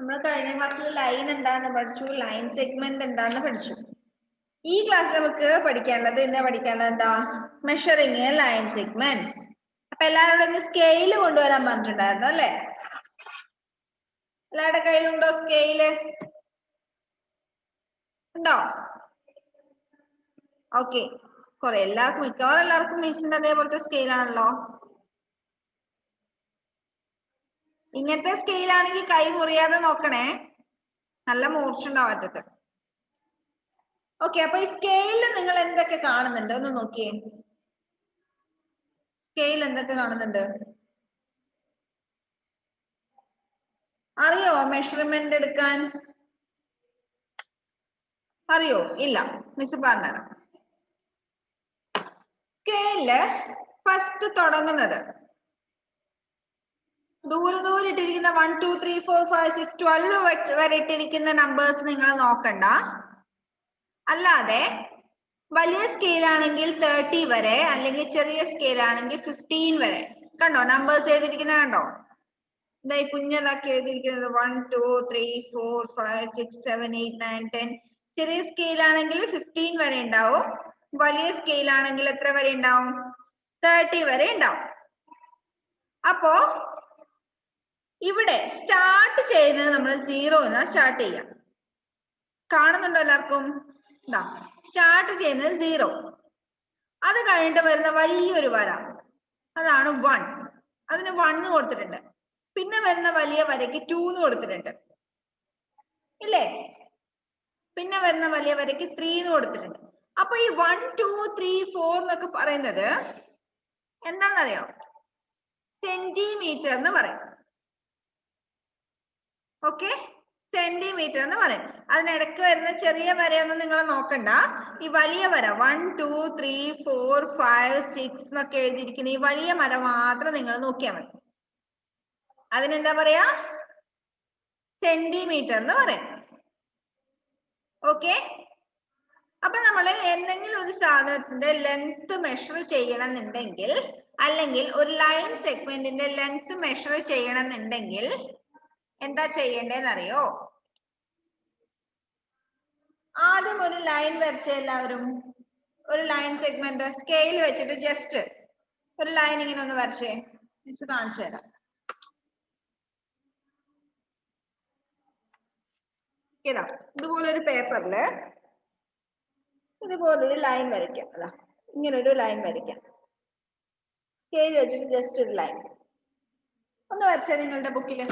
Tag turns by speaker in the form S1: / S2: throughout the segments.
S1: നമ്മൾ കഴിഞ്ഞ ക്ലാസ്സിൽ ലൈൻ എന്താണെന്ന് പഠിച്ചു, ലൈൻ സെഗ്മെന്റ് എന്താണെന്ന് പഠിച്ചു. ഈ ക്ലാസ്സിൽ നമുക്ക് പഠിക്കാനുള്ളത് എന്താ മെഷറിങ് എ ലൈൻ സെഗ്മെന്റ്. അപ്പൊ എല്ലാവരോടും ഒന്ന് സ്കെയില് കൊണ്ടുവരാൻ പറഞ്ഞിട്ടുണ്ടായിരുന്നു അല്ലെ? എല്ലാവരുടെ കയ്യിലുണ്ടോ സ്കെയില്? ഉണ്ടോ? ഓക്കെ, മിക്കവാറും എല്ലാവർക്കും മിസ്സിന്റെ അതേപോലത്തെ സ്കെയിലാണല്ലോ. ഇങ്ങനത്തെ സ്കെയിലാണെങ്കിൽ കൈ മുറിയാതെ നോക്കണേ, നല്ല മൂർച്ചുണ്ടാവും അറ്റത്ത്. ഓക്കെ, അപ്പൊ ഈ സ്കെയിലിൽ നിങ്ങൾ എന്തൊക്കെ കാണുന്നുണ്ട് ഒന്ന് നോക്കിയേ. സ്കെയിൽ എന്തൊക്കെ കാണുന്നുണ്ട്? അറിയോ മെഷർമെന്റ് എടുക്കാൻ? അറിയോ? ഇല്ല, മിസ് പറഞ്ഞുതരാം. സ്കെയിലില് ഫസ്റ്റ് തുടങ്ങുന്നത് ദൂരെ ഇട്ടിരിക്കുന്ന 1 2 3 4 5 6 12 വരെ ഇട്ടിരിക്കുന്ന നമ്പേഴ്സ് നിങ്ങൾ നോക്കണ്ട. അല്ലാതെ വലിയ സ്കെയിൽ ആണെങ്കിൽ 30 വരെ, അല്ലെങ്കിൽ ചെറിയ സ്കെയിൽ ആണെങ്കിൽ 15 വരെ. കണ്ടോ നമ്പേഴ്സ് എഴുതിയിരിക്കുന്നത്? കണ്ടോ? ഇതായി കുഞ്ഞതാക്കി എഴുതിയിരിക്കുന്നത് 1 2 3 4 5 6 7 8 9 10. ചെറിയ സ്കെയിൽ ആണെങ്കിൽ 15 വരെ ഉണ്ടാവും. വലിയ സ്കെയിൽ ആണെങ്കിൽ എത്ര വരെ ഉണ്ടാവും? 30 വരെ ഉണ്ടാവും. അപ്പോ ഇവിടെ സ്റ്റാർട്ട് ചെയ്യുന്നത് നമ്മൾ 0 എന്നാ സ്റ്റാർട്ട് ചെയ്യാം. കാണുന്നുണ്ടോ എല്ലാവർക്കും? സ്റ്റാർട്ട് ചെയ്യുന്നത് 0. അത് കഴിഞ്ഞിട്ട് വരുന്ന വലിയൊരു വര, അതാണ് 1. അതിന് 1 കൊടുത്തിട്ടുണ്ട്. പിന്നെ വരുന്ന വലിയ വരയ്ക്ക് 2 എന്ന് കൊടുത്തിട്ടുണ്ട് ഇല്ലേ? പിന്നെ വരുന്ന വലിയ വരയ്ക്ക് 3 എന്ന് കൊടുത്തിട്ടുണ്ട്. അപ്പൊ ഈ 1 2 3 4 എന്നൊക്കെ പറയുന്നത് എന്താണെന്നറിയോ? സെന്റിമീറ്റർ എന്ന് പറയും. ഓക്കെ, സെന്റിമീറ്റർ എന്ന് പറയും. അതിനിടയ്ക്ക് വരുന്ന ചെറിയ വരയൊന്നും നിങ്ങൾ നോക്കണ്ട. ഈ വലിയ വര 1 2 3 4 5 6 എന്നൊക്കെ എഴുതിയിരിക്കുന്ന ഈ വലിയ വര മാത്രം നിങ്ങൾ നോക്കിയാൽ മതി. അതിനെന്താ പറയാ? സെന്റിമീറ്റർ എന്ന് പറയും. ഓക്കെ, അപ്പൊ നമ്മൾ എന്തെങ്കിലും ഒരു സാധനത്തിന്റെ ലെങ്ത് മെഷർ ചെയ്യണം എന്നുണ്ടെങ്കിൽ, അല്ലെങ്കിൽ ഒരു ലൈൻ സെഗ്മെന്റിന്റെ ലെങ്ത് മെഷർ ചെയ്യണം എന്നുണ്ടെങ്കിൽ എന്താ ചെയ്യേണ്ടതെന്ന് അറിയോ? ആദ്യം ഒരു ലൈൻ വരച്ച എല്ലാവരും. ഒരു ലൈൻ സെഗ്മെന്റ് സ്കെയിൽ വെച്ചിട്ട് ജസ്റ്റ് ഒരു ലൈൻ ഇങ്ങനെ ഒന്ന് വരച്ചേ. മിസ് കാണിച്ചു തരാം. ഇതാ ഇതുപോലെ ഒരു പേപ്പറില് ഇതുപോലൊരു ലൈൻ വരയ്ക്കാം. അതാ ഇങ്ങനെ ഒരു ലൈൻ വരയ്ക്കാം. സ്കെയിൽ വെച്ചിട്ട് ജസ്റ്റ് ഒരു ലൈൻ ഒന്ന് വരച്ചേ നിങ്ങളുടെ ബുക്കില്.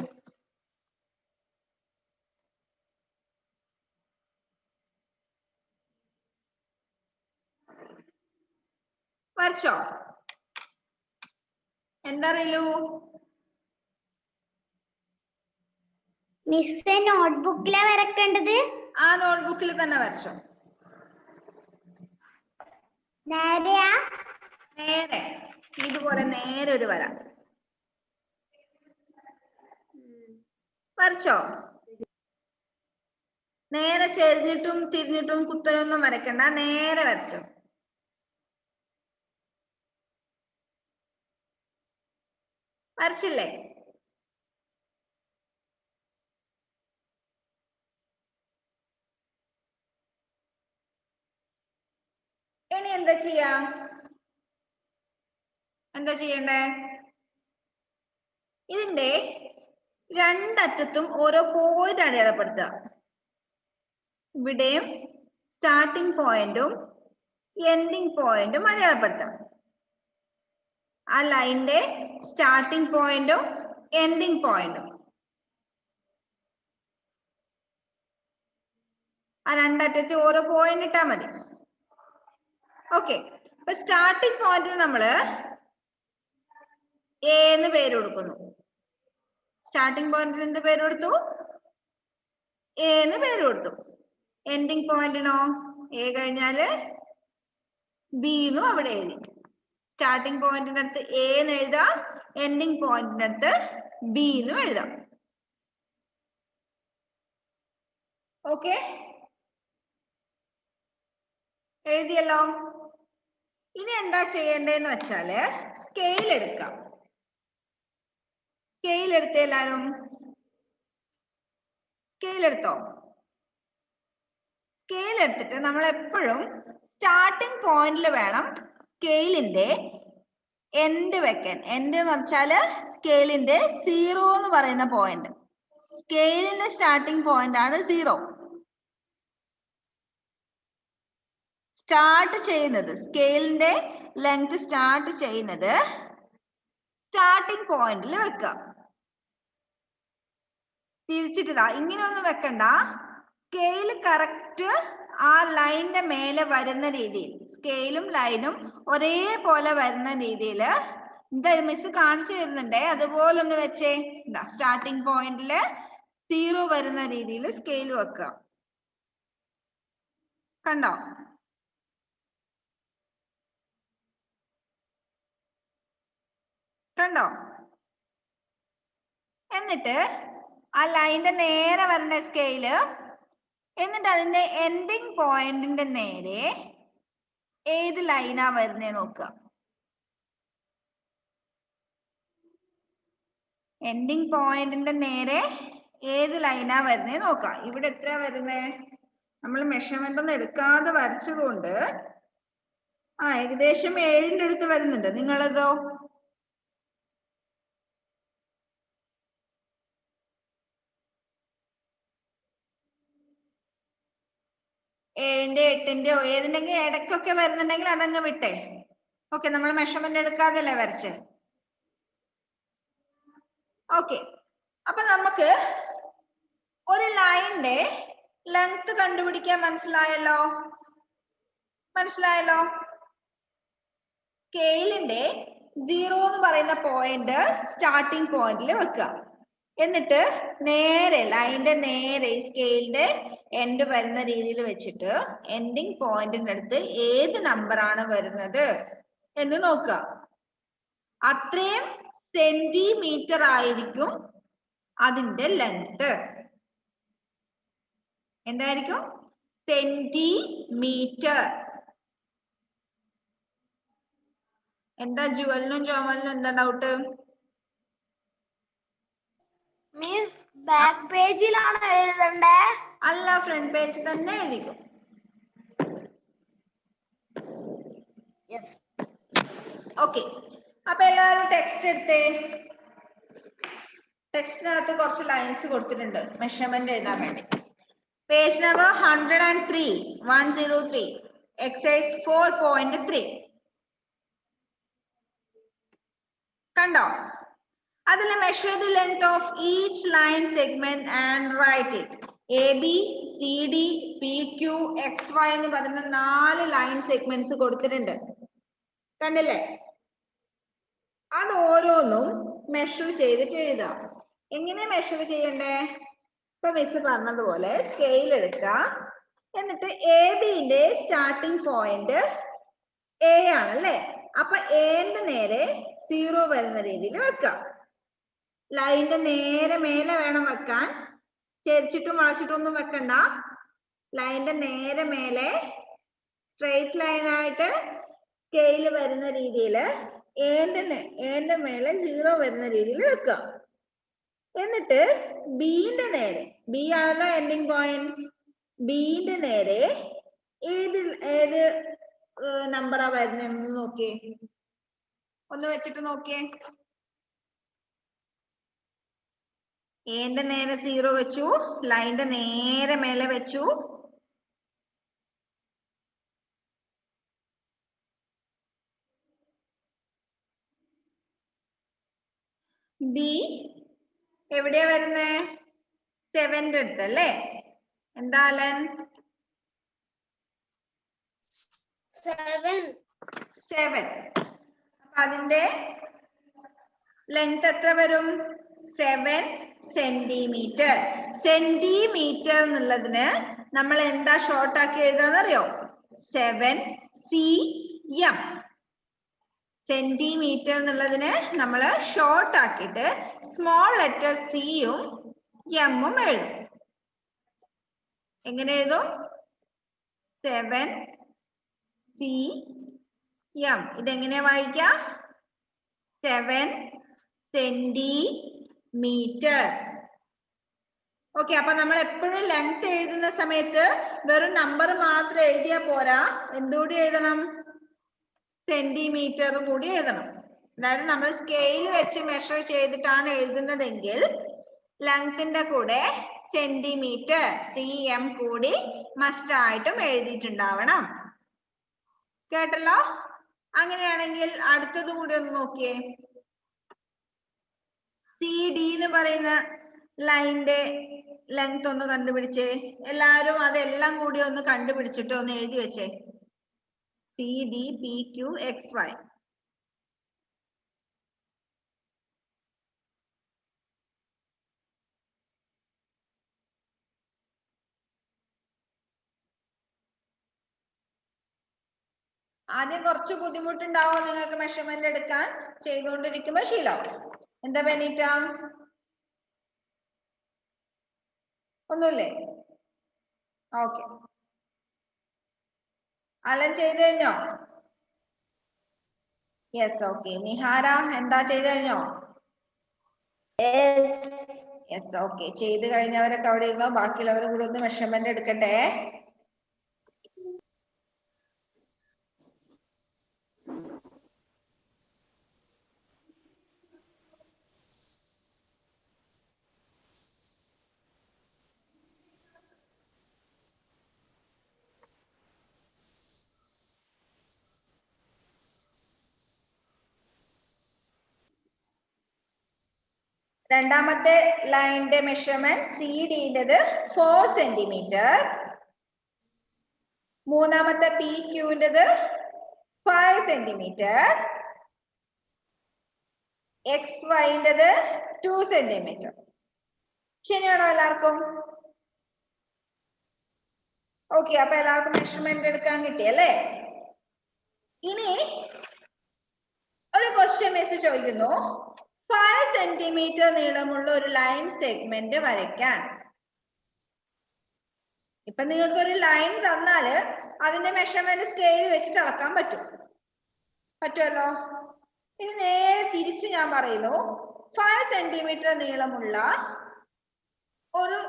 S1: വരച്ചോ? എന്താ അറിയൂ?
S2: മിസ് നോട്ട്ബുക്കിലാ വരക്കേണ്ടത്?
S1: ആ നോട്ട്ബുക്കിൽ തന്നെ വരച്ചോ.
S2: നേരെയാ?
S1: നേരെ ഇതുപോലെ നേരെ ഒരു വര വരച്ചോ. നേരെ ചെരിഞ്ഞിട്ടും തിരിഞ്ഞിട്ടും കുത്തനൊന്നും വരയ്ക്കണ്ട, നേരെ വരച്ചോ. വരച്ചില്ലേ? ഇനി എന്താ ചെയ്യാ? എന്താ ചെയ്യണ്ടേ? ഇതിന്റെ രണ്ടറ്റത്തും ഓരോ പോയിന്റ് അടയാളപ്പെടുത്തുക. ഇവിടെയും സ്റ്റാർട്ടിംഗ് പോയിന്റും എൻഡിങ് പോയിന്റും അടയാളപ്പെടുത്താം. ആ ലൈനിന്റെ സ്റ്റാർട്ടിംഗ് പോയിന്റും എൻഡിങ് പോയിന്റും ആ രണ്ടറ്റത്ത് ഓരോ പോയിന്റ് ഇട്ടാ മതി. ഓക്കെ, അപ്പൊ സ്റ്റാർട്ടിംഗ് പോയിന്റിന് നമ്മള് എ എന്ന് പേര് കൊടുക്കുന്നു. സ്റ്റാർട്ടിംഗ് പോയിന്റിന് എന്ത് പേര് കൊടുത്തു? എ എന്ന് പേര് കൊടുത്തു. എൻഡിങ് പോയിന്റിനോ എ കഴിഞ്ഞാല് ബി എന്നും അവിടെ എഴുതി. സ്റ്റാർട്ടിംഗ് പോയിന്റിന്റെ അടുത്ത് എ എന്ന് എഴുതാം, എൻഡിങ് പോയിന്റിന്റെ അടുത്ത് ബി എന്നും എഴുതാം. ഓക്കെ, എഴുതിയല്ലോ. ഇനി എന്താ ചെയ്യേണ്ടതെന്ന് വെച്ചാല് സ്കെയിൽ എടുക്കാം. സ്കെയിൽ എടുത്ത എല്ലാരും സ്കെയിൽ എടുത്തോ? സ്കെയിൽ എടുത്തിട്ട് നമ്മൾ എപ്പോഴും സ്റ്റാർട്ടിംഗ് പോയിന്റിൽ വേണം സ്കെയിലിന്റെ എൻഡ് വെക്കാൻ. എൻഡ് എന്ന് വെച്ചാല് സ്കെയിലിന്റെ 0 എന്ന് പറയുന്ന പോയിന്റ്. സ്കെയിലിന്റെ സ്റ്റാർട്ടിംഗ് പോയിന്റ് ആണ് 0. സ്റ്റാർട്ട് ചെയ്യുന്നത് സ്കെയിലിന്റെ ലെങ്ത് സ്റ്റാർട്ട് ചെയ്യുന്നത് സ്റ്റാർട്ടിംഗ് പോയിന്റിൽ വെക്കാം. തിരിച്ചിട്ടാ ഇങ്ങനെ ഒന്നും വെക്കണ്ട. സ്കെയിൽ കറക്റ്റ് ആ ലൈനിന്റെ മേലെ വരുന്ന രീതിയിൽ, സ്കെയിലും ലൈനും ഒരേപോലെ വരുന്ന രീതിയിൽ എന്താ മിസ് കാണിച്ചു തരുന്നുണ്ടേ, അതുപോലെ ഒന്ന് വെച്ചേ. സ്റ്റാർട്ടിംഗ് പോയിന്റില് 0 വരുന്ന രീതിയിൽ സ്കെയിൽ വെക്കുക. കണ്ടോ? കണ്ടോ? എന്നിട്ട് ആ ലൈനിന്റെ നേരെ വരുന്ന സ്കെയില്, എന്നിട്ട് അതിന്റെ എൻഡിങ് പോയിന്റിന്റെ നേരെ ഏത് ലൈനാ വരുന്നേ നോക്കുക. എൻഡിങ് പോയിന്റിന്റെ നേരെ ഏത് ലൈനാ വരുന്നേ നോക്കാം. ഇവിടെ എത്രയാ വരുന്നേ? നമ്മൾ മെഷർമെന്റ് ഒന്നും എടുക്കാതെ വരച്ചതുകൊണ്ട് ഏകദേശം 7ന്റെ അടുത്ത് വരുന്നുണ്ട്. നിങ്ങളതോ? ഏഴിന്റെ 8ന്റെയോ ഏതിന്റെങ്കിലും ഇടയ്ക്കൊക്കെ വരുന്നുണ്ടെങ്കിൽ അതങ്ങ് വിട്ടേ. ഓക്കെ, നമ്മൾ മെഷർമെന്റ് എടുക്കാതല്ലേ വരച്ചേ. ഓക്കെ, അപ്പൊ നമുക്ക് ഒരു ലൈനിന്റെ ലെങ്ത് കണ്ടുപിടിക്കാൻ മനസ്സിലായല്ലോ. മനസ്സിലായല്ലോ? സ്കെയിലിന്റെ 0 എന്ന് പറയുന്ന പോയിന്റ് സ്റ്റാർട്ടിംഗ് പോയിന്റിൽ വെക്കുക. എന്നിട്ട് നേരെ ലൈനിന്റെ നേരെ സ്കെയിലിന്റെ എൻഡ് വരുന്ന രീതിയിൽ വെച്ചിട്ട് എൻഡിങ് പോയിന്റിന്റെ അടുത്ത് ഏത് നമ്പർ ആണ് വരുന്നത് എന്ന് നോക്കുക. അത്രയും സെന്റിമീറ്റർ ആയിരിക്കും അതിന്റെ ലെങ്ത്. എന്തായിരിക്കും? സെന്റിമീറ്റർ. എന്താ ജുവലിനും ജോമലിനും എന്താ ഡൗട്ട്?
S2: മിസ് ബാക്ക് പേജിലാണ് എഴുതണ്ടേ?
S1: അല്ല, ഫ്രണ്ട് പേജ് തന്നെ എഴുതിക്കും. ഓക്കെ, അപ്പൊ എല്ലാവരും ടെക്സ്റ്റ് എടുത്തേ. ടെക്സ്റ്റിനകത്ത് കുറച്ച് ലൈൻസ് കൊടുത്തിട്ടുണ്ട് മെഷർമെന്റ് എഴുതാൻ വേണ്ടി. Page number 103, 103, exercise 4.3. കണ്ടോ? അതിൽ measure the length of each line segment and write it. AB, CD, PQ, XY എന്ന് പറയുന്ന 4 ലൈൻ സെഗ്മെന്റ്സ് കൊടുത്തിട്ടുണ്ട്. കണ്ടില്ലേ? അത് ഓരോന്നും മെഷർ ചെയ്തിട്ട് എഴുതാം. എങ്ങനെ മെഷർ ചെയ്യണ്ടേ? ഇപ്പൊ മിസ് പറഞ്ഞതുപോലെ സ്കെയിൽ എടുക്കുക. എന്നിട്ട് ABന്റെ സ്റ്റാർട്ടിംഗ് പോയിന്റ് A ആണല്ലേ, അപ്പൊ Aന്റെ നേരെ 0 വരുന്ന രീതിയിൽ വെക്കാം. ലൈനിന്റെ നേരെ മേലെ വേണം വെക്കാൻ. ചെരിച്ചിട്ടും വളച്ചിട്ടും ഒന്നും വെക്കണ്ട. ലൈനിന്റെ നേരെ മേലെ സ്ട്രെയിറ്റ് ലൈൻ ആയിട്ട് സ്കെയിൽ വരുന്ന രീതിയിൽ എന്റെ മേലെ 0 വരുന്ന രീതിയിൽ വെക്കുക. എന്നിട്ട് ബിന്റെ നേരെ, ബി ആണല്ലോ എൻഡിങ് പോയിന്റ്, ബിന്റെ നേരെ ഏത് നമ്പറാ വരുന്നതെന്ന് നോക്കിയേ. ഒന്ന് വെച്ചിട്ട് നോക്കിയേ. എന്റെ നേരെ 0 വെച്ചു, ലൈനിന്റെ നേരെ മേലെ വെച്ചു. ബി എവിടെയാ വരുന്നേ? 7ന്റെ അടുത്ത് അല്ലേ? എന്താ ലെങ്ത്? 7. അപ്പൊ അതിന്റെ ലെങ്ത് എത്ര വരും? 7 സെന്റിമീറ്റർ. സെന്റിമീറ്റർ എന്നുള്ളതിന് നമ്മൾ എന്താ ഷോർട്ട് ആക്കി എഴുതാന്നറിയോ? 7 cm. സെന്റിമീറ്റർ എന്നുള്ളതിന് നമ്മൾ ഷോർട്ട് ആക്കിയിട്ട് സ്മോൾ ലെറ്റർ സിയും എമ്മും എഴുതും. എങ്ങനെ എഴുതും? 7 cm. ഇതെങ്ങനെയാ വായിക്കുക? 7 സെന്റിമീറ്റർ. ഓക്കെ, അപ്പൊ നമ്മൾ എപ്പോഴും ലെങ്ത് എഴുതുന്ന സമയത്ത് വെറും നമ്പർ മാത്രം എഴുതിയാ പോരാ, എന്തുകൂടി എഴുതണം? സെന്റിമീറ്റർ കൂടി എഴുതണം. അതായത് നമ്മൾ സ്കെയിൽ വെച്ച് മെഷർ ചെയ്തിട്ടാണ് എഴുതുന്നതെങ്കിൽ ലെങ്ത്തിന്റെ കൂടെ സെന്റിമീറ്റർ cm കൂടി മസ്റ്റ് ആയിട്ടും എഴുതിയിട്ടുണ്ടാവണം. കേട്ടല്ലോ? അങ്ങനെയാണെങ്കിൽ അടുത്തത് കൂടി ഒന്ന് നോക്കിയേ. CD എന്ന് പറയുന്ന ലൈനിന്റെ ലെങ്ത് ഒന്ന് കണ്ടുപിടിച്ചേ. എല്ലാവരും അതെല്ലാം കൂടി ഒന്ന് കണ്ടുപിടിച്ചിട്ട് ഒന്ന് എഴുതി വെച്ചേ. CD, PQ, XY. ആദ്യം കുറച്ച് ബുദ്ധിമുട്ടുണ്ടാവും നിങ്ങൾക്ക് മെഷർമെന്റ് എടുക്കാൻ, ചെയ്തുകൊണ്ടിരിക്കുമ്പോൾ ശീലമാവും. എന്താ ബെനീറ്റ? ഒന്നുമില്ലേ? ഓക്കെ. അലൻ ചെയ്തു കഴിഞ്ഞോ? Yes, okay. നിഹാര എന്താ ചെയ്തു കഴിഞ്ഞോ? Yes, okay. ചെയ്ത് കഴിഞ്ഞവരൊക്കെ അവിടെ ഇരുന്നോ, ബാക്കിയുള്ളവരും കൂടെ ഒന്ന് മെഷർമെന്റ് എടുക്കട്ടെ. രണ്ടാമത്തെ ലൈനിന്റെ മെഷർമെന്റ് CD-ന്റേത് 4 സെന്റിമീറ്റർ. മൂന്നാമത്തെ PQ-ന്റേത് 5 സെന്റിമീറ്റർ. XY-ന്റേത് 2 സെന്റിമീറ്റർ. ശരിയാണോ എല്ലാവർക്കും? ഓക്കെ, അപ്പൊ എല്ലാവർക്കും മെഷർമെന്റ് എടുക്കാൻ കിട്ടിയല്ലേ? ഇനി ഒരു ക്വസ്റ്റ്യൻ മിസ് ചോദിക്കുന്നു, 5 സെന്റിമീറ്റർ നീളമുള്ള ഒരു ലൈൻ സെഗ്മെന്റ് വരയ്ക്കാൻ. ഇപ്പൊ നിങ്ങൾക്ക് ഒരു ലൈൻ തന്നാല് അതിന്റെ മെഷർമെന്റ് സ്കെയിൽ വെച്ചിട്ട് അളക്കാൻ പറ്റുമല്ലോ. ഇനി നേരെ തിരിച്ച് ഞാൻ പറയുന്നു, 5 സെന്റിമീറ്റർ നീളമുള്ള ഒരു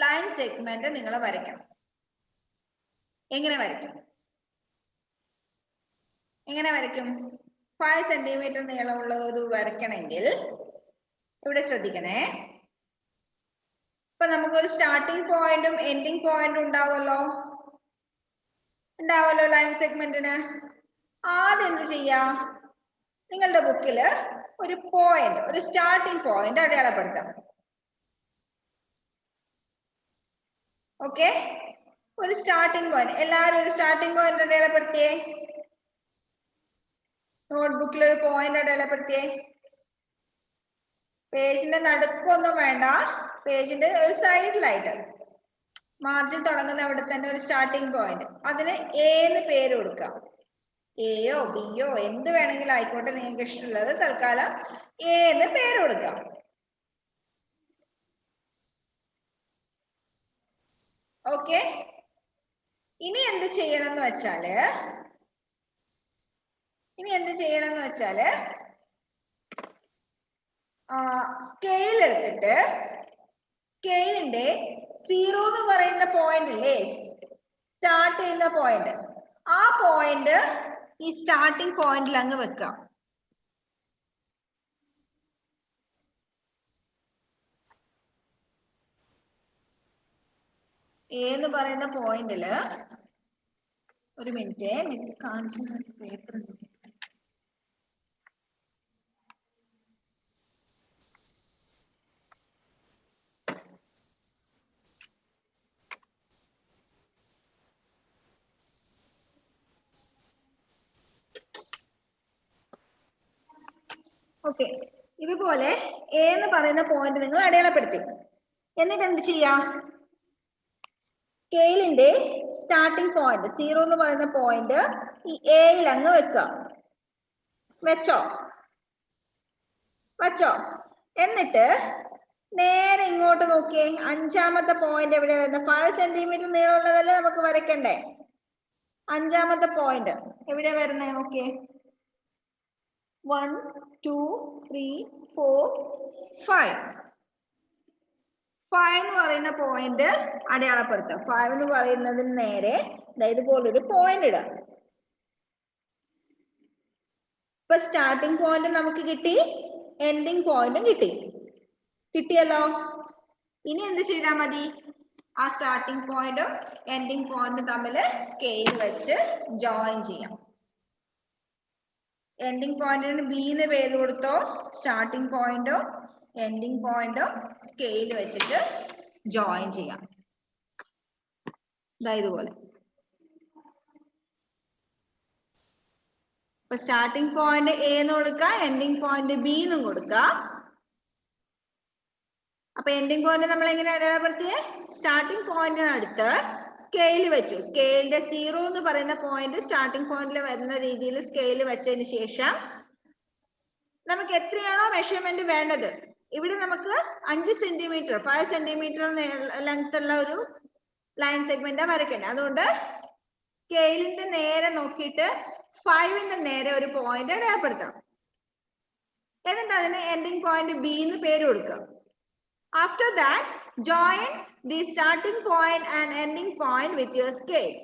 S1: ലൈൻ സെഗ്മെന്റ് നിങ്ങൾ വരയ്ക്കണം. എങ്ങനെ വരയ്ക്കും? 5 സെന്റിമീറ്റർ നീളമുള്ള ഒരു വരയ്ക്കണമെങ്കിൽ ഇവിടെ ശ്രദ്ധിക്കണേ. ഇപ്പൊ നമുക്കൊരു സ്റ്റാർട്ടിംഗ് പോയിന്റും എൻഡിങ് പോയിന്റും ഉണ്ടാവുമല്ലോ ലൈൻ സെഗ്മെന്റിന്. ആദ്യം എന്ത് ചെയ്യാ? നിങ്ങളുടെ ബുക്കില് ഒരു സ്റ്റാർട്ടിംഗ് പോയിന്റ് അടയാളപ്പെടുത്താം. ഓക്കെ, ഒരു സ്റ്റാർട്ടിംഗ് പോയിന്റ്. എല്ലാവരും ഒരു സ്റ്റാർട്ടിംഗ് പോയിന്റ് അടയാളപ്പെടുത്തിയേ. നോട്ട്ബുക്കിൽ ഒരു പോയിന്റ് അടയാളപ്പെടുത്തിയേ. പേജിന്റെ നടുക്കൊന്നും വേണ്ട, പേജിന്റെ ഒരു സൈഡിലായിട്ട് മാർജിൻ തുടങ്ങുന്ന അവിടെ തന്നെ ഒരു സ്റ്റാർട്ടിംഗ് പോയിന്റ്. അതിന് A എന്ന് പേര് കൊടുക്കാം. എയോ ബിയോ എന്ത് വേണമെങ്കിലും ആയിക്കോട്ടെ, നിങ്ങൾക്ക് ഇഷ്ടമുള്ളത്. തൽക്കാലം A എന്ന് പേര് കൊടുക്കാം. ഓക്കെ, ഇനി എന്ത് ചെയ്യണം എന്ന് വെച്ചാല് സ്കെയിൽ എടുത്തിട്ട് സ്കെയിലിന്റെ 0 എന്ന് പറയുന്ന പോയിന്റ് ഇല്ലേ, സ്റ്റാർട്ട് ചെയ്യുന്ന പോയിന്റ്, ആ പോയിന്റ് ഈ സ്റ്റാർട്ടിംഗ് പോയിന്റിൽ അങ്ങ് വെക്കാം. A എന്ന് പറയുന്ന പോയിന്റില്, ഒരു മിനിറ്റ് മിസ് കാണിച്ചു പേപ്പർ. ഓക്കെ, ഇതുപോലെ A എന്ന് പറയുന്ന പോയിന്റ് നിങ്ങൾ അടയാളപ്പെടുത്തി. എന്നിട്ട് എന്ത് ചെയ്യാം? സ്കെയിലിന്റെ സ്റ്റാർട്ടിംഗ് പോയിന്റ് 0 എന്ന് പറയുന്ന പോയിന്റ് ഈ Aയിൽ അങ്ങ് വെച്ചോ. എന്നിട്ട് നേരെ ഇങ്ങോട്ട് നോക്കിയേ. 5ാമത്തെ പോയിന്റ് എവിടെ വരുന്നത്? 5 സെന്റിമീറ്റർ നീളമുള്ളതല്ലേ നമുക്ക് വരയ്ക്കണ്ടേ? 5ാമത്തെ പോയിന്റ് എവിടെ വരുന്നത്? നോക്കിയേ. 1 2 3 4 5. 5 എന്ന് പറയുന്ന പോയിന്റ് അടയാളപ്പെടുത്താം. 5 എന്ന് പറയുന്നതിന് നേരെ ഇതുപോലൊരു പോയിന്റ് ഇടാം. ഇപ്പൊ സ്റ്റാർട്ടിംഗ് പോയിന്റ് നമുക്ക് കിട്ടി, എൻഡിങ് പോയിന്റും കിട്ടിയല്ലോ. ഇനി എന്ത് ചെയ്താൽ മതി? ആ സ്റ്റാർട്ടിംഗ് പോയിന്റും എൻഡിങ് പോയിന്റും തമ്മിൽ സ്കെയിൽ വെച്ച് ജോയിൻ ചെയ്യാം. എൻഡിങ് പോയിന്റിന് ബി എന്ന് പേര് കൊടുത്തോ. സ്റ്റാർട്ടിംഗ് പോയിന്റും എൻഡിങ് പോയിന്റും സ്കെയിൽ വെച്ചിട്ട് ജോയിൻ ചെയ്യാം. ഇതുപോലെ. ഇപ്പൊ സ്റ്റാർട്ടിംഗ് പോയിന്റ് എ എന്ന് കൊടുക്കുക, എൻഡിങ് പോയിന്റ് ബി എന്നും കൊടുക്കുക. അപ്പൊ എൻഡിങ് പോയിന്റ് നമ്മൾ എങ്ങനെ അടയാളപ്പെടുത്തിയേ? സ്റ്റാർട്ടിംഗ് പോയിന്റിന് അടുത്ത് സ്കെയിൽ വെച്ചു. സ്കെയിലിന്റെ 0 എന്ന് പറയുന്ന പോയിന്റ് സ്റ്റാർട്ടിംഗ് പോയിന്റിൽ വരുന്ന രീതിയിൽ സ്കെയിൽ വെച്ചതിന് ശേഷം നമുക്ക് എത്രയാണോ മെഷർമെന്റ് വേണ്ടത്, ഇവിടെ നമുക്ക് 5 സെന്റിമീറ്റർ 5 സെന്റിമീറ്റർ ലെങ്ത് ഉള്ള ഒരു ലൈൻ സെഗ്മെന്റ് വരയ്ക്കേണ്ടത്. അതുകൊണ്ട് സ്കെയിലിന്റെ നേരെ നോക്കിയിട്ട് 5ന്റെ നേരെ ഒരു പോയിന്റ് അടയാളപ്പെടുത്താം. എന്നിട്ട് അതിന് എൻഡിങ് പോയിന്റ് ബി എന്ന് പേര് കൊടുക്കുക. After that, join the starting point and ending point with your scale.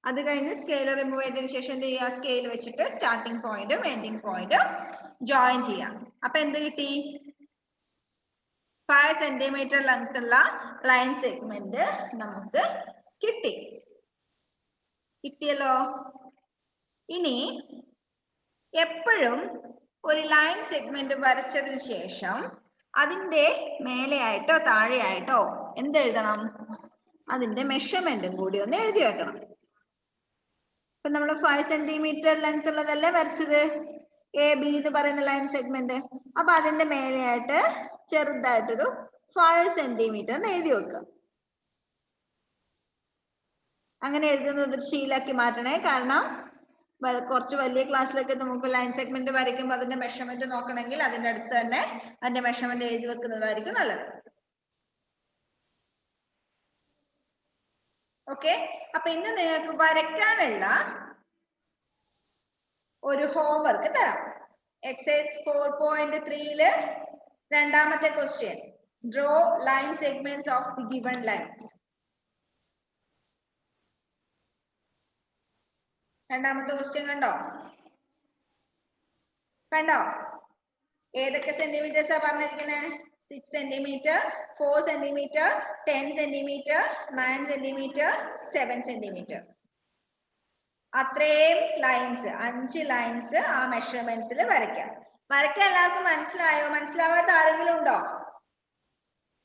S1: അത് കഴിഞ്ഞ് സ്കെയിൽ റിമൂവ് ചെയ്തതിനു ശേഷം എന്ത് ചെയ്യുക? സ്കെയിൽ വെച്ചിട്ട് സ്റ്റാർട്ടിംഗ് പോയിന്റും എൻഡിങ് പോയിന്റും ജോയിൻ ചെയ്യാം. അപ്പൊ എന്ത് കിട്ടി? 5 സെന്റിമീറ്റർ ലെങ്ത് ഉള്ള ലൈൻ സെഗ്മെന്റ് നമുക്ക് കിട്ടിയല്ലോ. ഇനി എപ്പോഴും ഒരു ലൈൻ സെഗ്മെന്റ് വരച്ചതിന് ശേഷം അതിന്റെ മേലെയായിട്ടോ താഴെയായിട്ടോ എന്ത് എഴുതണം? അതിന്റെ മെഷർമെന്റും കൂടി ഒന്ന് എഴുതി വെക്കണം. ഇപ്പൊ നമ്മൾ 5 സെന്റിമീറ്റർ ലെങ്ത് ഉള്ളതല്ലേ വരച്ചത്, എ ബി എന്ന് പറയുന്ന ലൈൻ സെഗ്മെന്റ്. അപ്പൊ അതിന്റെ മേലെയായിട്ട് ചെറുതായിട്ടൊരു 5 സെന്റിമീറ്റർ എഴുതി വെക്കുക. അങ്ങനെ എഴുതുന്നത് ഒരു ശീലാക്കി മാറ്റണേ. കാരണം കുറച്ച് വലിയ ക്ലാസ്സിലൊക്കെ നമുക്ക് ലൈൻ സെഗ്മെന്റ് വരയ്ക്കുമ്പോൾ അതിന്റെ മെഷർമെന്റ് നോക്കണമെങ്കിൽ അതിന്റെ അടുത്ത് തന്നെ അതിന്റെ മെഷർമെന്റ് എഴുതി വെക്കുന്നതായിരിക്കും നല്ലത്. ഓക്കെ, അപ്പൊ ഇന്ന് നിങ്ങൾക്ക് വരയ്ക്കാനുള്ള ഒരു ഹോംവർക്ക് തരാം. എക്സസൈസ് 4.3 രണ്ടാമത്തെ question, draw line segments of the given lines. രണ്ടാമത്തെ ക്വസ്റ്റ്യൻ കണ്ടോ? ഏതൊക്കെ സെന്റിമീറ്റേഴ്സാ പറഞ്ഞിരിക്കുന്നത്? 6 centimetre, 4 centimetre, 10 centimetre, 9 centimetre, 7 centimetre. അത്രയും ലൈൻസ്, 5 ലൈൻസ് ആ മെഷർമെന്റ്സിൽ വരയ്ക്കാം. എല്ലാവർക്കും മനസ്സിലായോ? മനസ്സിലാവാത്ത ആരെങ്കിലും ഉണ്ടോ?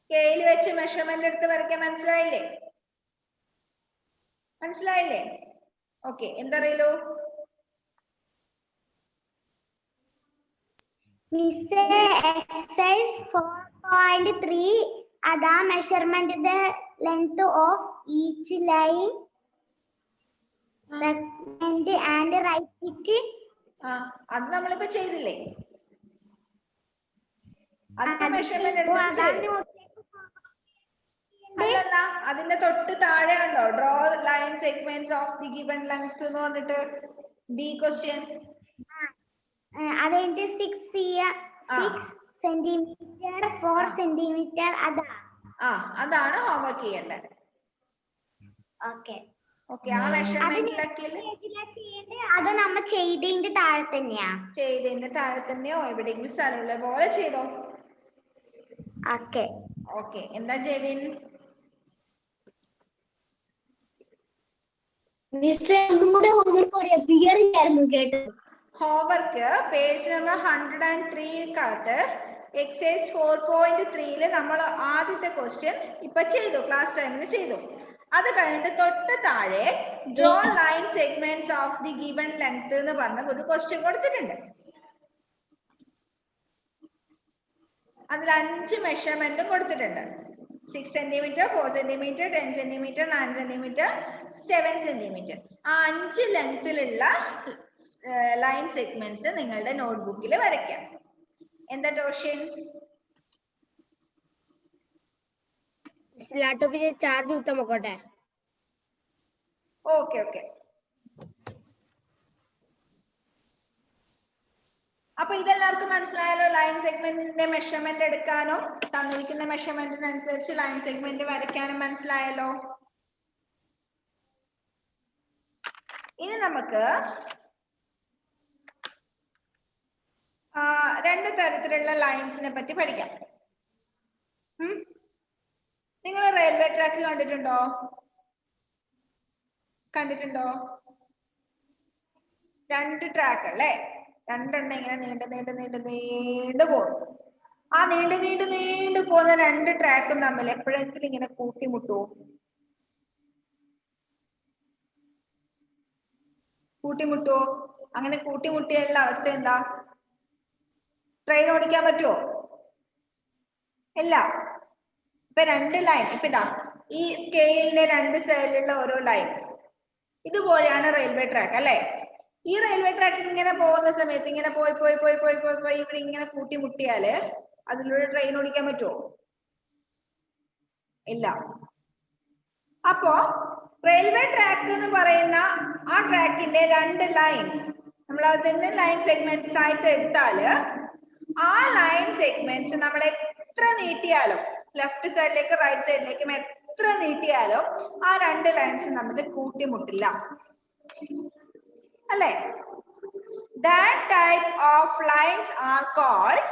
S1: സ്കെയിൽ വെച്ച് മെഷർമെന്റ് എടുത്ത് വരയ്ക്കാൻ മനസ്സിലായില്ലേ? ഓക്കെ, എന്തറിയല്ലോ?
S2: മിസ്സേ, എക്സസൈസ് 4.3 അതാ measurement the length of each line segment and write it.
S1: അത് നമ്മളിപ്പോ ചെയ്തില്ലേ? അതിന്റെ മെഷർമെന്റ് എടുത്ത് അല്ലല്ല, അതിന്റെ തൊട്ട് താഴെ ഉണ്ടോ draw line segments of the given length എന്ന് പറഞ്ഞിട്ട് ബി ക്വസ്റ്റ്യൻ.
S2: അതെന്റെ 6 സെന്റിമീറ്റർ 4 സെന്റിമീറ്റർ
S1: അതാണ് ഹോംവർക്ക് ചെയ്യേണ്ടത്.
S2: ഓക്കെ,
S1: ആ മെഷർമെന്റിലൊക്കെ
S2: അത് നമ്മ ചെയ്തതിന്റെ താഴെ
S1: തന്നെയോ എവിടെയെങ്കിലും സ്ഥലമുള്ള പോലെ ചെയ്തോ. ഓക്കെ, എന്താ Jevin? Homework page number 103 exercise 4.3 നമ്മൾ ആദ്യത്തെ ക്വസ്റ്റ്യൻ ഇപ്പൊ ചെയ്തു, ക്ലാസ് ടൈമിൽ ചെയ്തു. അത് കഴിഞ്ഞിട്ട് തൊട്ട് താഴെ draw line segments of the given length എന്ന് പറഞ്ഞ ഒരു ക്വസ്റ്റ്യൻ കൊടുത്തിട്ടുണ്ട്. അതിൽ 5 മെഷർമെന്റും കൊടുത്തിട്ടുണ്ട്. 6 centimetre, 4 centimetre, 10 centimetre, 9 centimetre, 7 centimetre. ആ 5 ലെങ്തിലുള്ള ലൈൻ സെഗ്മെന്റ്സ് നിങ്ങളുടെ നോട്ട്ബുക്കിൽ വരയ്ക്കാം. എന്താ ക്വസ്റ്റ്യൻ?
S2: ലാപ്ടോപ്പിൽ ചാർജ് കുത്താൻ നോക്കട്ടെ.
S1: ഓക്കെ. അപ്പൊ ഇതെല്ലാവർക്കും മനസ്സിലായല്ലോ? ലൈൻ സെഗ്മെന്റിന്റെ മെഷർമെന്റ് എടുക്കാനും തന്നിരിക്കുന്ന മെഷർമെന്റിനനുസരിച്ച് ലൈൻ സെഗ്മെന്റ് വരയ്ക്കാനും മനസ്സിലായല്ലോ? ഇനി നമുക്ക് രണ്ട് തരത്തിലുള്ള ലൈൻസിനെ പറ്റി പഠിക്കാം. നിങ്ങൾ റെയിൽവേ ട്രാക്ക് കണ്ടിട്ടുണ്ടോ? രണ്ട് ട്രാക്ക് അല്ലേ? രണ്ടെണ്ണം ഇങ്ങനെ നീണ്ടു പോകും. ആ നീണ്ടു പോകുന്ന രണ്ട് ട്രാക്കും തമ്മിൽ എപ്പോഴെങ്കിലും ഇങ്ങനെ കൂട്ടിമുട്ടുമോ? അങ്ങനെ കൂട്ടിമുട്ടിയുള്ള അവസ്ഥ എന്താ? ട്രെയിൻ ഓടിക്കാൻ പറ്റുമോ? ഇല്ല. ഇപ്പൊ രണ്ട് ലൈൻ, ഇപ്പൊ ഇതാ ഈ സ്കെയിലിന്റെ രണ്ട് സൈഡിലുള്ള ഓരോ ലൈൻ ഇതുപോലെയാണ് റെയിൽവേ ട്രാക്ക് അല്ലെ? ഈ റെയിൽവേ ട്രാക്ക് ഇങ്ങനെ പോകുന്ന സമയത്ത് ഇങ്ങനെ പോയി ഇവിടെ ഇങ്ങനെ കൂട്ടിമുട്ടിയാല് അതിലൂടെ ട്രെയിൻ ഓടിക്കാൻ പറ്റുമോ? ഇല്ല. അപ്പോ റെയിൽവേ ട്രാക്ക് എന്ന് പറയുന്ന ആ ട്രാക്കിന്റെ രണ്ട് ലൈൻസ് നമ്മൾ അതിന്റെ ലൈൻ സെഗ്മെന്റ്സ് ആയിട്ട് എടുത്താല് ആ ലൈൻ സെഗ്മെന്റ്സ് നമ്മൾ എത്ര നീട്ടിയാലും ലെഫ്റ്റ് സൈഡിലേക്ക് റൈറ്റ് സൈഡിലേക്കും എത്ര നീട്ടിയാലും ആ രണ്ട് ലൈൻസ് നമ്മൾ കൂട്ടിമുട്ടില്ല അല്ലേ? That type of lines are called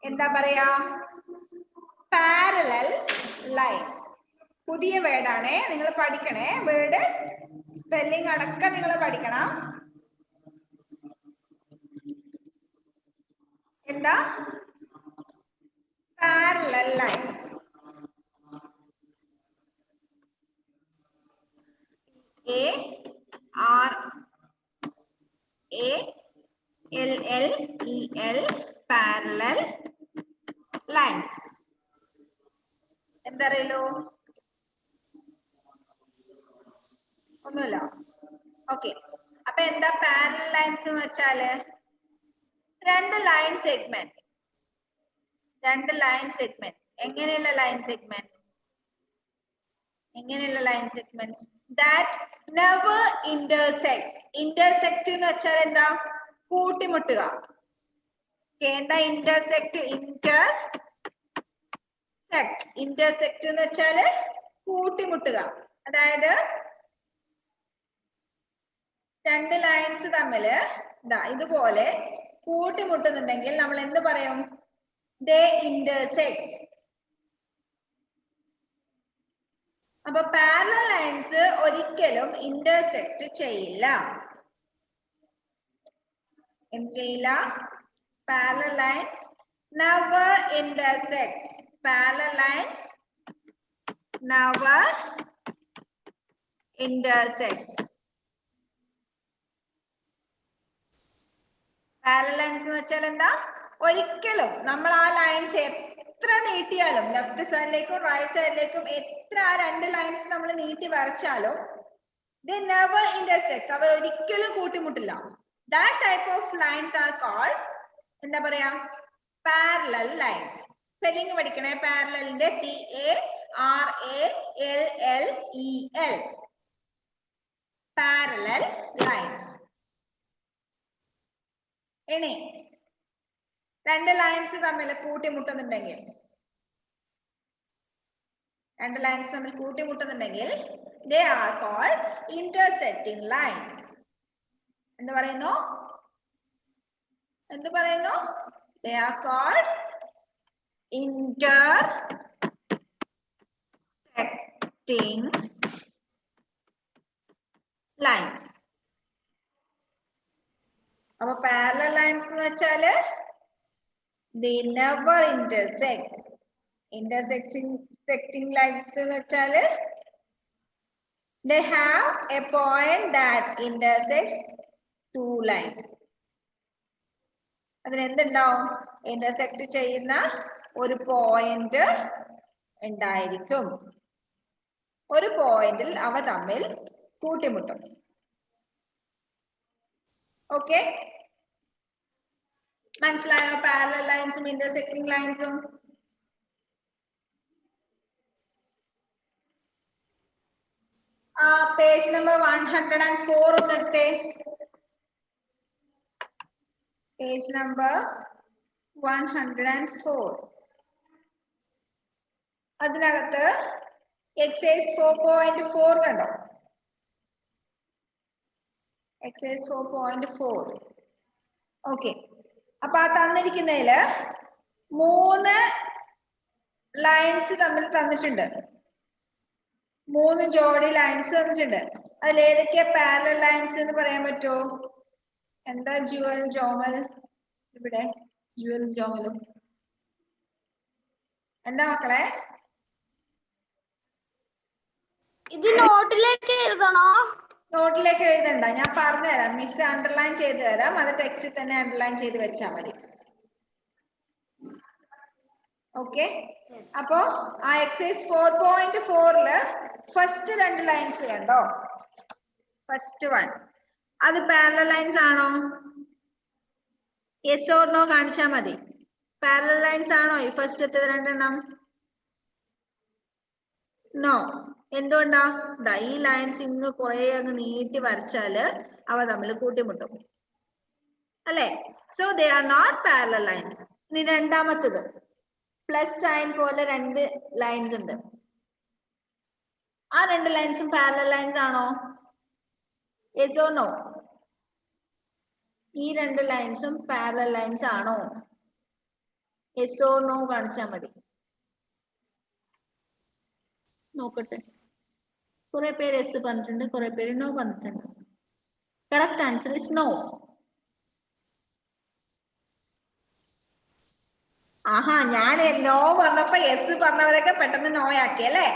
S1: എന്താ പറയാ? Parallel lines. പുതിയ വേർഡാണ്, നിങ്ങൾ പഠിക്കണേ. വേർഡ് സ്പെല്ലിംഗ് അടക്കം നിങ്ങൾ പഠിക്കണം. എന്താ parallel lines? PARALLEL parallel lines. എന്തറിയല്ലോ? ഒന്നുമില്ല. ഓക്കെ. അപ്പൊ എന്താ പാരലൽ ലൈൻസ് എന്ന് വെച്ചാല് രണ്ട് ലൈൻ സെഗ്മെന്റ്. എങ്ങനെയുള്ള line segment? That never intersects. Intersect എന്ന് വെച്ചാൽ എന്താ? കൂട്ടിമുട്ടുക. എന്താ intersect? Intersect എന്ന് വെച്ചാല് കൂട്ടിമുട്ടുക. അതായത് രണ്ട് ലൈൻസ് തമ്മില് ഇതുപോലെ കൂട്ടിമുട്ടുന്നുണ്ടെങ്കിൽ നമ്മൾ എന്ത് പറയും? They intersect. അപ്പൊ പാരലൽ ലൈൻസ് ഒരിക്കലും ഇന്റർസെക്ട് ചെയ്യില്ല. എന്ത് ചെയ്യില്ല? Parallel lines never intersects. Parallel lines never intersects. Parallel lines എന്ന് വെച്ചാൽ എന്താ? ഒരിക്കലും നമ്മൾ ആ ലൈൻസ് എത്ര നീട്ടിയാലും ലെഫ്റ്റ് സൈഡിലേക്കും റൈറ്റ് സൈഡിലേക്കും എത്ര ആ രണ്ട് ലൈൻസ് നമ്മൾ നീട്ടി വരച്ചാലും they never intersect. അവർ ഒരിക്കലും കൂട്ടിമുട്ടില്ല. That type of lines are called എന്താ പറയാ? Parallel lines. സ്പെല്ലിംഗ് പഠിക്കണേ. പാരലലിന്റെ PARALLEL. Parallel lines. ഇനി രണ്ട് ലൈൻസ് തമ്മിൽ കൂട്ടിമുട്ടുന്നുണ്ടെങ്കിൽ they are called intersecting lines. എന്ത് പറയുന്നു? They are called intersecting lines. അപ്പൊ പാരലൽ ലൈൻസ് എന്ന് വെച്ചാല് they never intersect. Intersecting lines എന്ന് വെച്ചാല് they have a point that intersects two lines. അതിന് എന്തുണ്ടാവും? ഇന്റർസെക്ട് ചെയ്യുന്ന ഒരു പോയിന്റ് ഉണ്ടായിരിക്കും. ഒരു പോയിന്റിൽ അവ തമ്മിൽ കൂട്ടിമുട്ടും. ഓക്കെ, മനസ്സിലായോ? പാരലൽ ലൈൻസും ഇന്റർസെക്റ്റിംഗ് ലൈൻസും. പേജ് നമ്പർ 104 ഒന്ന് എടുത്തേ. Page number 104. അതിനകത്ത് എക്സൈസ് 4.4 കണ്ടോ? എക്സൈസ് 4.4. ഓക്കെ, അപ്പൊ ആ തന്നിരിക്കുന്നതില് 3 ലൈൻസ് തമ്മിൽ തന്നിട്ടുണ്ട്. 3 ജോഡി ലൈൻസ് തന്നിട്ടുണ്ട്. അതിൽ ഏതൊക്കെയാ പാരലൽ ലൈൻസ് എന്ന് പറയാൻ പറ്റുമോ? എന്താ ജുവൽ ജോമൽ ഇവിടെ? ജുവൽ ജോമലും എന്താ മക്കളെ?
S2: ഇത് നോട്ടിലേക്ക് എഴുതണോ?
S1: നോട്ടിലേക്ക് എഴുതണ്ട, ഞാൻ പറഞ്ഞുതരാം. മിസ് അണ്ടർലൈൻ ചെയ്ത് തരാം. അത് ടെക്സ്റ്റിൽ തന്നെ അണ്ടർലൈൻ ചെയ്ത് വെച്ചാൽ മതി. ഓക്കെ, അപ്പോ ആ എക്സൈസ് 4.4 ഫസ്റ്റ് 2 ലൈൻസ് കണ്ടോ? ഫസ്റ്റ് 1 അത് പാരലൽ ലൈൻസ് ആണോ? യെസ് ഓർ നോ കാണിച്ചാൽ മതി. പാരലൽ ലൈൻസ് ആണോ ഈ ഫസ്റ്റത്തെ 2 എണ്ണം? നോ. എന്തുകൊണ്ടാ? ഈ ലൈൻസ് ഇന്ന് കുറെ അങ്ങ് നീട്ടി വരച്ചാല് അവ തമ്മിൽ കൂട്ടിമുട്ടും അല്ലെ? So they are not parallel lines. ഇനി രണ്ടാമത്തത് പ്ലസ് സൈൻ പോലെ 2 ലൈൻസ് ഉണ്ട്. ആ 2 ലൈൻസും പാരലൽ ലൈൻസ് ആണോ? Yes or no? ഈ 2 ലൈൻസും പാരലൽ ലൈൻസ് ആണോ? യെസ് ഓർ നോ കാണിച്ചാൽ മതി. നോക്കട്ടെ. കുറെ പേര് എസ് പറഞ്ഞിട്ടുണ്ട്, കുറെ പേര് നോ പറഞ്ഞിട്ടുണ്ട്. Correct answer is no. ആഹാ, ഞാൻ നോ പറഞ്ഞപ്പോ എസ് പറഞ്ഞവരൊക്കെ പെട്ടെന്ന് നോ ആക്കി അല്ലേ?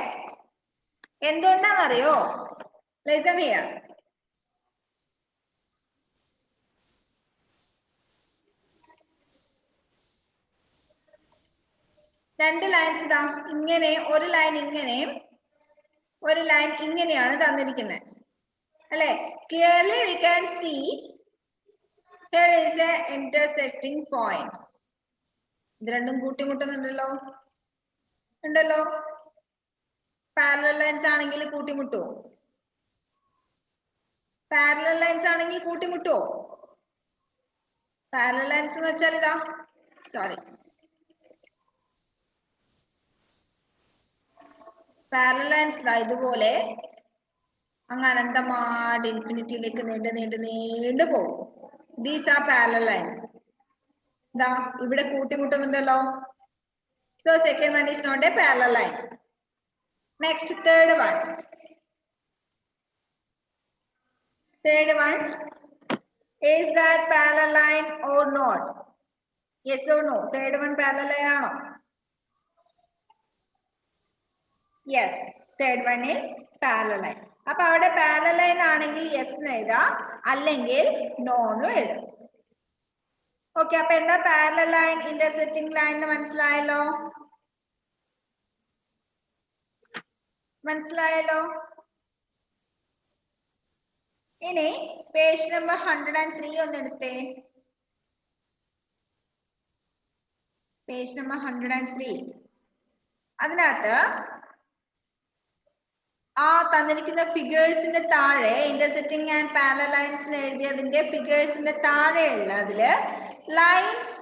S1: എന്തുകൊണ്ടാന്നറിയോ? Listen here. രണ്ട് ലൈൻസ് ഇതാ ഇങ്ങനെ, ഒരു ലൈൻ ഇങ്ങനെയും ഒരു ലൈൻ ഇങ്ങനെയാണ് തന്നിരിക്കുന്നത് അല്ലെ? Clearly we can see here is a intersecting point. ഇത് രണ്ടും കൂട്ടിമുട്ടുന്നുണ്ടല്ലോ, ഉണ്ടല്ലോ. പാരലൽ ലൈൻസ് ആണെങ്കിൽ കൂട്ടിമുട്ടുവോ? പാരലൽ ലൈൻസ് ആണെങ്കിൽ കൂട്ടിമുട്ടുവോ? പാരലൽ ലൈൻസ് എന്ന് വെച്ചാൽ ഇതാ, സോറി, പാരലൽ ലൈൻസ് ഇതാ ഇതുപോലെ അങ്ങ് അനന്തമായിട്ട് ഇൻഫിനിറ്റിയിലേക്ക് നീണ്ടു പോകും. These are parallel lines. ഇതാ ഇവിടെ കൂട്ടിമുട്ടുന്നുണ്ടല്ലോ. So second one is not a parallel line. Next third one. Third one, is that parallel line or not? Yes or no? Third one parallel line ആണോ? Yes, third one is parallel line. അപ്പൊ അവിടെ parallel line ആണെങ്കിൽ yes എന്ന് എഴുതാം, അല്ലെങ്കിൽ no എന്ന് എഴുതാം. Okay, അപ്പൊ എന്താ parallel line intersecting line എന്ന് മനസ്സിലായല്ലോ? മനസ്സിലായല്ലോ? ഇനി പേജ് നമ്പർ 103 ഒന്ന് എടുത്തേ. Page number 103. അതിനകത്ത് ആ തന്നിരിക്കുന്ന ഫിഗേഴ്സിന്റെ താഴെ ഇന്റർസെക്റ്റിംഗ് ആൻഡ് പാരലൽ ലൈൻസ് എഴുതിയതിന്റെ ഫിഗേഴ്സിന്റെ താഴെയുള്ള അതില് lines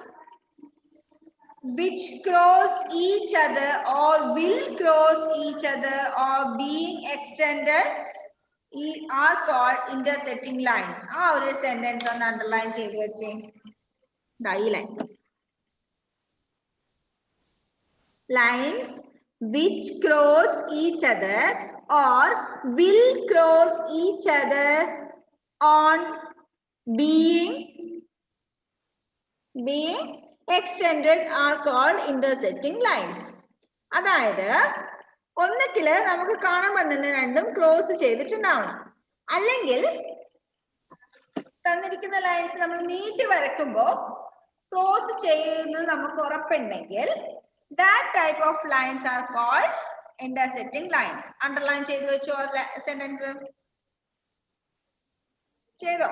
S1: which cross each other or will cross each other or being extended are called intersecting lines. ആ ഒരു സെന്റൻസ് ഒന്ന് അണ്ടർലൈൻ ചെയ്തു വെച്ചേ. ഈ line, lines which cross each other or will cross each other on being extended are called intersecting lines. അതായത് ഒന്നുകില് നമുക്ക് കാണുമ്പോൾ തന്നെ രണ്ടും ക്ലോസ് ചെയ്തിട്ടുണ്ടാവണം, അല്ലെങ്കിൽ തന്നിരിക്കുന്ന ലൈൻസ് നമ്മൾ നീട്ടി വരയ്ക്കുമ്പോ ക്ലോസ് ചെയ്യുന്നത് നമുക്ക് ഉറപ്പുണ്ടെങ്കിൽ that type of lines are called intersecting lines. Underline ചെയ്തു വെച്ചോ സെന്റൻസ്? ചെയ്തോ?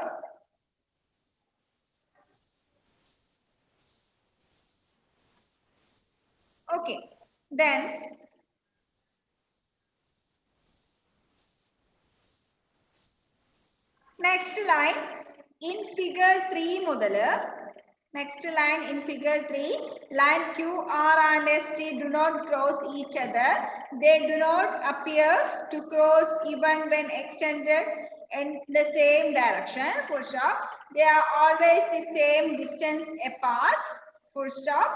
S1: Okay, then next line in figure 3 മുതല് Next line in figure 3, line QR and ST do not cross each other. They do not appear to cross even when extended in the same direction. Full stop. They are always the same distance apart. Full stop.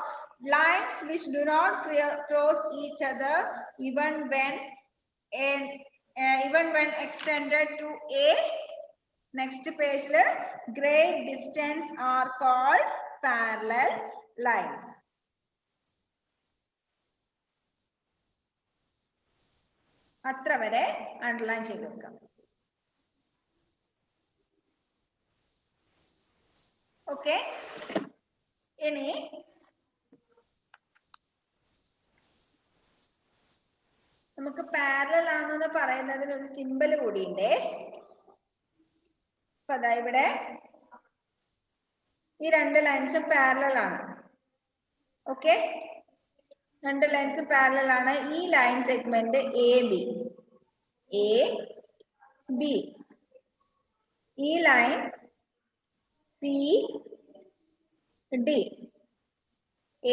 S1: Lines which do not cross each other even when extended to a next page, great distance are called parallel lines. അത്ര വരെ underline ചെയ്ത് വെക്കാം. Okay, ഇനി നമുക്ക് parallel ആണെന്ന് പറയുന്നതിന് ഒരു symbol കൂടിയുണ്ട്. അപ്പൊ അതാ ഇവിടെ ഈ രണ്ട് ലൈൻസും പാരലൽ ആണ്. ഓക്കെ, രണ്ട് ലൈൻസും പാരലൽ ആണ്. ഈ ലൈൻ സെഗ്മെന്റ് എ ബി, ഈ line C D,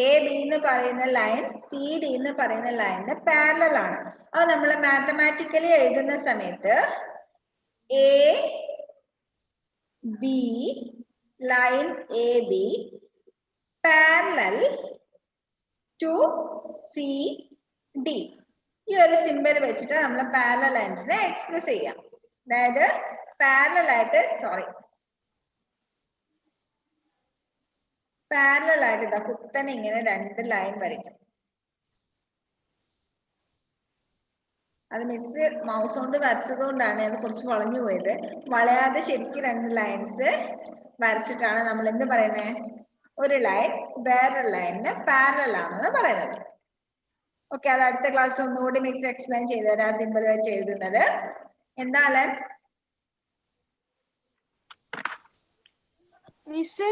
S1: A B എന്ന് പറയുന്ന ലൈൻ സി ഡി എന്ന് പറയുന്ന ലൈനിന് പാരലൽ ആണ്. അത് നമ്മൾ മാത്തമാറ്റിക്കലി എഴുതുന്ന സമയത്ത് A B line A B parallel to C D, ഈ ഒരു സിമ്പൽ വെച്ചിട്ട് നമ്മൾ പാരലൽ ലൈൻസിനെ എക്സ്പ്രസ് ചെയ്യാം. അതായത് പാരലൽ ആയിട്ട് ഇതാ കുത്തനെ ഇങ്ങനെ രണ്ട് ലൈൻ വരയ്ക്കും. അത് മിസ് മൗസ് കൊണ്ട് വരച്ചത് കൊണ്ടാണ് അത് കുറച്ച് വളഞ്ഞു പോയത്. വളയാതെ ശരിക്കും രണ്ട് ലൈൻസ് വരച്ചിട്ടാണ് നമ്മൾ എന്ത് പറയുന്നത്, ഒരു ലൈൻ വേറൊരു ലൈനിന് പാരലൽ ആണെന്ന് പറയുന്നത്. ഓക്കെ, അത് അടുത്ത ക്ലാസ്സിൽ ഒന്നുകൂടി മിസ് എക്സ്പ്ലെയിൻ ചെയ്തുതരാം. സിമ്പിൾ വെച്ച് എഴുതുന്നത് എന്താണ്
S2: മിസ്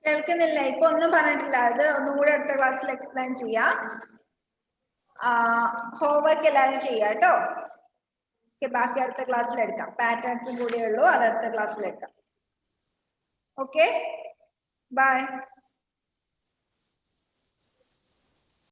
S2: കേൾക്കുന്നില്ല.
S1: ഇപ്പൊ ഒന്നും പറഞ്ഞിട്ടില്ല. അത് ഒന്നുകൂടി അടുത്ത ക്ലാസ്സിൽ എക്സ്പ്ലെയിൻ ചെയ്യാം. ഹോംവർക്ക് എല്ലാവരും ചെയ്യാം കേട്ടോ. ബാക്കി അടുത്ത ക്ലാസ്സിൽ എടുക്കാം. പാറ്റേൺസും കൂടിയേ ഉള്ളൂ, അത് അടുത്ത ക്ലാസ്സിൽ എടുക്കാം. Okay, by.